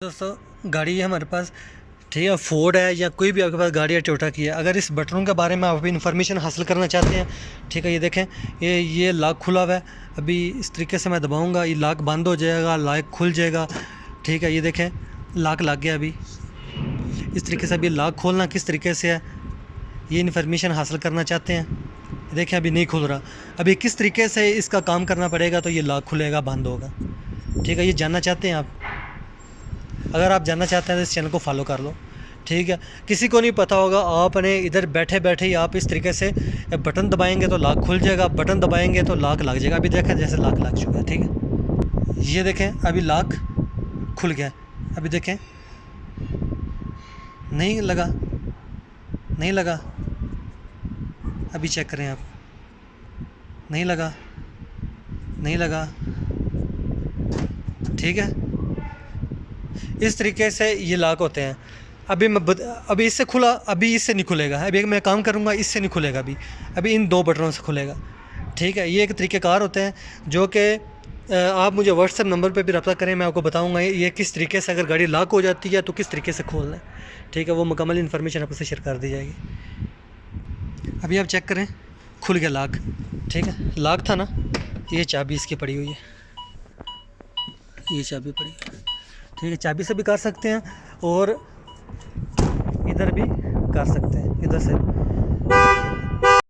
दोस्तों गाड़ी है हमारे पास, ठीक है, फोर्ड है या कोई भी आपके पास गाड़ी है टोयोटा की है। अगर इस बटनों के बारे में आप अभी इन्फॉर्मेशन हासिल करना चाहते हैं, ठीक है, ये देखें, ये लॉक खुला हुआ है। अभी इस तरीके से मैं दबाऊंगा, ये लॉक बंद हो जाएगा, लॉक खुल जाएगा। ठीक है, ये देखें लॉक लग गया। अभी इस तरीके से अभी लॉक खोलना किस तरीके से है, ये इन्फॉर्मेशन हासिल करना चाहते हैं। देखें अभी नहीं खुल रहा, अभी किस तरीके से इसका काम करना पड़ेगा तो ये लॉक खुलेगा, बंद होगा। ठीक है, ये जानना चाहते हैं आप? अगर आप जानना चाहते हैं तो इस चैनल को फॉलो कर लो। ठीक है, किसी को नहीं पता होगा, आपने इधर बैठे बैठे ही आप इस तरीके से बटन दबाएंगे तो लॉक खुल जाएगा, बटन दबाएंगे तो लॉक लग जाएगा। अभी देखें जैसे लॉक लग चुका है। ठीक है, ये देखें अभी लॉक खुल गया। अभी देखें नहीं लगा, नहीं लगा। अभी चेक करें आप, नहीं लगा, नहीं लगा। ठीक है, इस तरीके से ये लॉक होते हैं। अभी इससे खुला, अभी इससे नहीं खुलेगा। अभी मैं काम करूँगा इससे नहीं खुलेगा, अभी इन दो बटनों से खुलेगा। ठीक है, ये एक तरीक़ेकार होते हैं जो कि आप मुझे व्हाट्सएप नंबर पे भी रब्ता करें, मैं आपको बताऊंगा ये किस तरीके से अगर गाड़ी लॉक हो जाती है तो किस तरीके से खोलना है। ठीक है, वो मुकम्मल इन्फॉर्मेशन आपसे शेयर कर दी जाएगी। अभी आप चेक करें, खुल गया लॉक। ठीक है, लॉक था ना, ये चाबी इसकी पड़ी हुई है, ये चाबी पड़ी है। ठीक है, चाबी से भी कर सकते हैं और इधर भी कर सकते हैं, इधर से